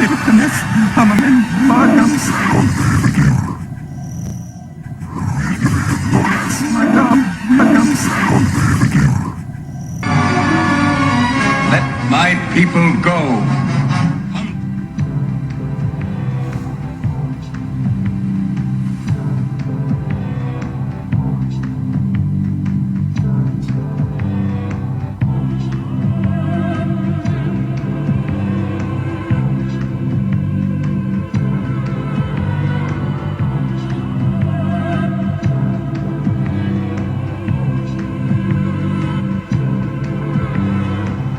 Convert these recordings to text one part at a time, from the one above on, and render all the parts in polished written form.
Let my people go.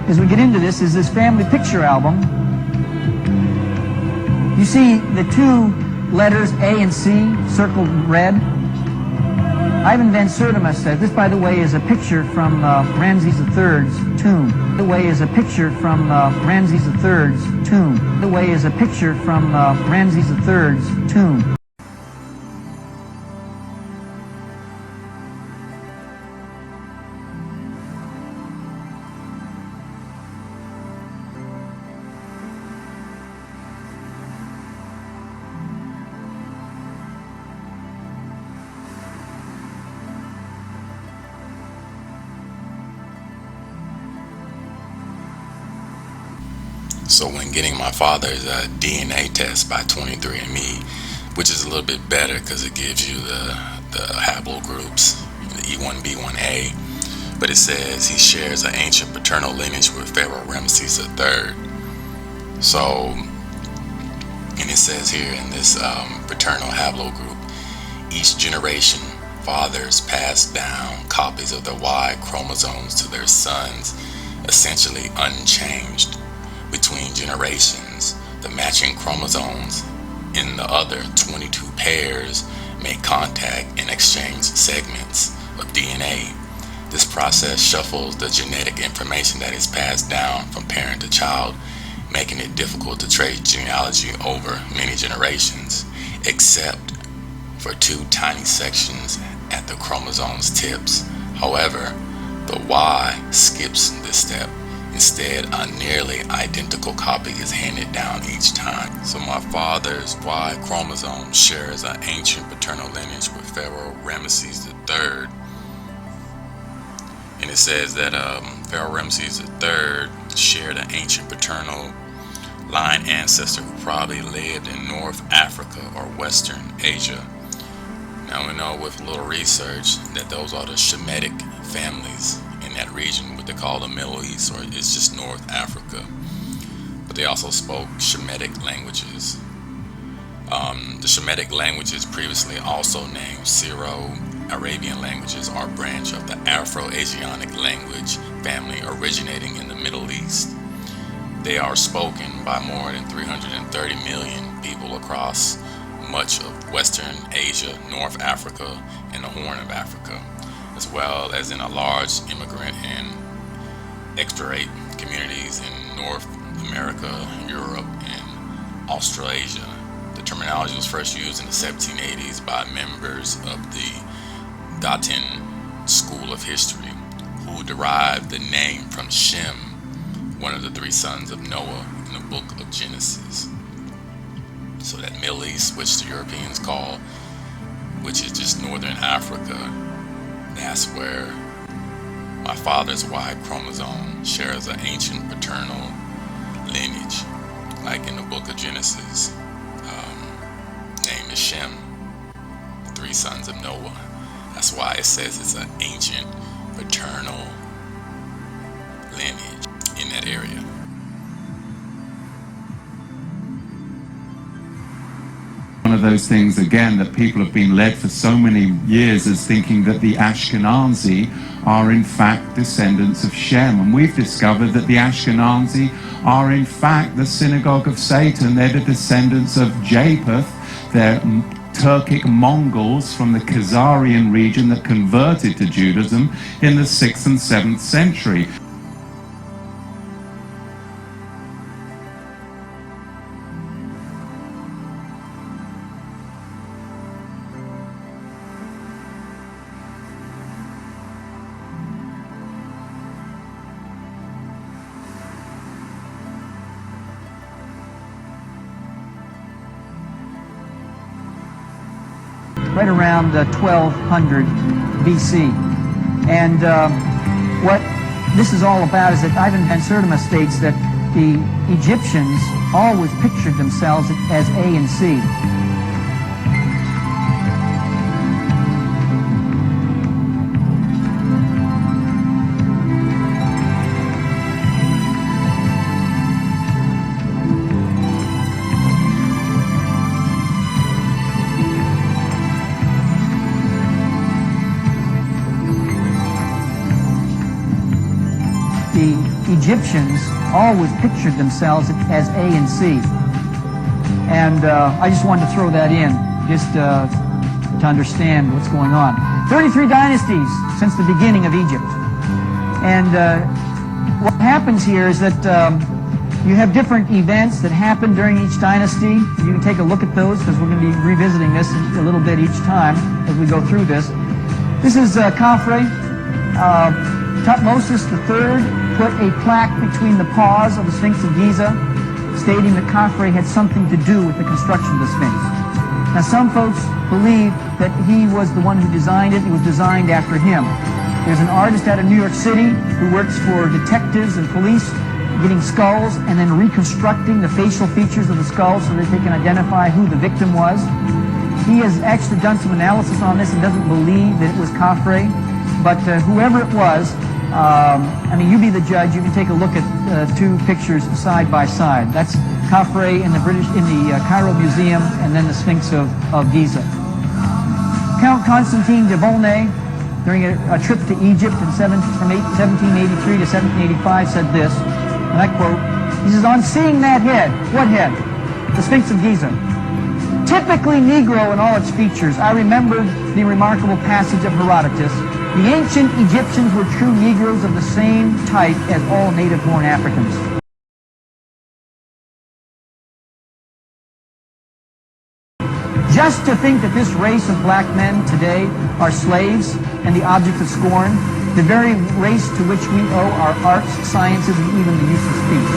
As we get into this is this family picture album. You see the two letters A and C circled red. Ivan Van Sertima said, this, by the way, is a picture from Ramses III's tomb. By the way, is a picture from Ramses III's tomb. By the way, is a picture from Ramses III's tomb. So when getting my father's DNA test by 23andMe, which is a little bit better because it gives you the haplogroups, the E1B1A, but it says he shares an ancient paternal lineage with Pharaoh Ramses III. So, and it says here in this paternal haplogroup, each generation, fathers pass down copies of the Y chromosomes to their sons, essentially unchanged. Between generations, the matching chromosomes in the other 22 pairs make contact and exchange segments of DNA. This process shuffles the genetic information that is passed down from parent to child, making it difficult to trace genealogy over many generations, except for two tiny sections at the chromosome's tips. However, the Y skips this step. Instead, a nearly identical copy is handed down each time. So my father's Y chromosome shares an ancient paternal lineage with Pharaoh Ramses III. And it says that Pharaoh Ramses III shared an ancient paternal line ancestor who probably lived in North Africa or Western Asia. Now we know with a little research that those are the Shemitic families in that region, what they call the Middle East, or it's just North Africa. But they also spoke Shemitic languages. The Shemitic languages, previously also named Syro-Arabian languages, are a branch of the Afro-asianic language family originating in the Middle East. They are spoken by more than 330 million people across much of Western Asia, North Africa, and the Horn of Africa, as well as in a large immigrant and expatriate communities in North America, Europe, and Australasia. The terminology was first used in the 1780s by members of the Dayton School of History, who derived the name from Shem, one of the three sons of Noah in the book of Genesis. So that Middle East, which the Europeans call, which is just Northern Africa, that's where my father's Y chromosome shares an ancient paternal lineage, like in the book of Genesis. Name is Shem, the three sons of Noah. That's why it says it's an ancient paternal lineage in that area. One of those things, again, that people have been led for so many years as thinking that the Ashkenazi are in fact descendants of Shem. And we've discovered that the Ashkenazi are in fact the synagogue of Satan. They're the descendants of Japheth. They're Turkic Mongols from the Khazarian region that converted to Judaism in the 6th and 7th century. right around 1200 BC. And what this is all about is that Ivan van Sertima states that the Egyptians always pictured themselves as A and C. The Egyptians always pictured themselves as A and C. And I just wanted to throw that in, just to understand what's going on. 33 dynasties since the beginning of Egypt. And what happens here is that you have different events that happen during each dynasty. You can take a look at those because we're going to be revisiting this a little bit each time as we go through this. This is Khafre. Thutmose III put a plaque between the paws of the Sphinx of Giza, stating that Khafre had something to do with the construction of the Sphinx. Now, some folks believe that he was the one who designed it. It was designed after him. There's an artist out of New York City who works for detectives and police, getting skulls and then reconstructing the facial features of the skulls so that they can identify who the victim was. He has actually done some analysis on this and doesn't believe that it was Khafre, but whoever it was, I mean, you be the judge. You can take a look at two pictures side by side. That's Khafre in the Cairo Museum, and then the Sphinx of Giza. Count Constantine de Volney, during a trip to Egypt from 1783 to 1785, said this, and I quote, he says, "On seeing that head," what head? The Sphinx of Giza. "Typically Negro in all its features, I remembered the remarkable passage of Herodotus. The ancient Egyptians were true Negroes of the same type as all native-born Africans." Just to think that this race of black men today are slaves and the object of scorn, the very race to which we owe our arts, sciences, and even the use of speech.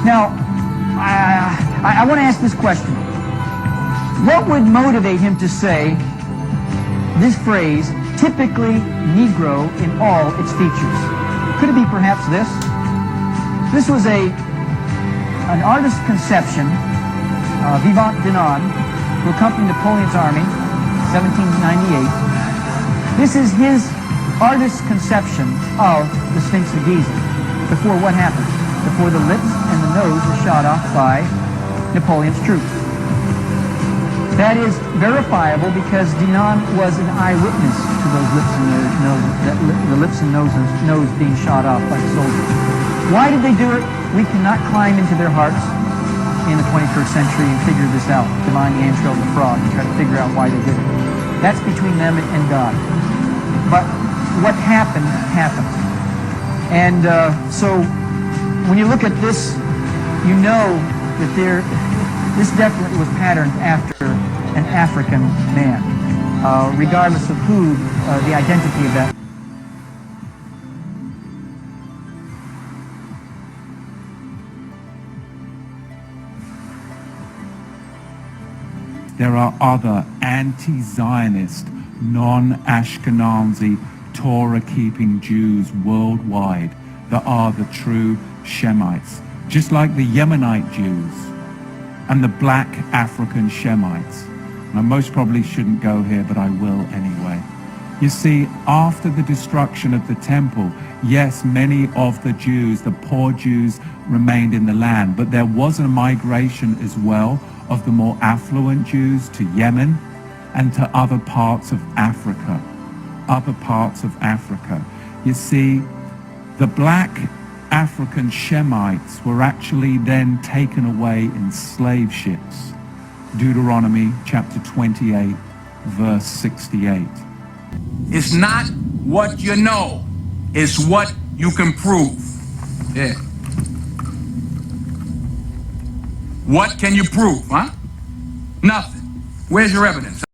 Now, I want to ask this question. What would motivate him to say this phrase, typically Negro in all its features? Could it be perhaps this? This was an artist's conception, Vivant Denon, who accompanied Napoleon's army, 1798. This is his artist's conception of the Sphinx of Giza. Before what happened? Before the lips and the nose were shot off by Napoleon's troops. That is verifiable because Denon was an eyewitness to those lips and the lips and nose being shot off by the soldiers. Why did they do it? We cannot climb into their hearts in the 21st century and figure this out, divine the entrail of the frog, and try to figure out why they did it. That's between them and God. But what happened, happened. And so when you look at this, you know that this definitely was patterned after an African man, regardless of who the identity of that. There are other anti-Zionist, non-Ashkenazi, Torah-keeping Jews worldwide that are the true Shemites, just like the Yemenite Jews and the black African Shemites. I most probably shouldn't go here, but I will anyway. You see, after the destruction of the temple, yes, many of the Jews, the poor Jews, remained in the land, but there was a migration as well of the more affluent Jews to Yemen and to other parts of Africa. You see, the black African Shemites were actually then taken away in slave ships. Deuteronomy chapter 28, verse 68. It's not what you know, it's what you can prove. Yeah. What can you prove, huh? Nothing. Where's your evidence?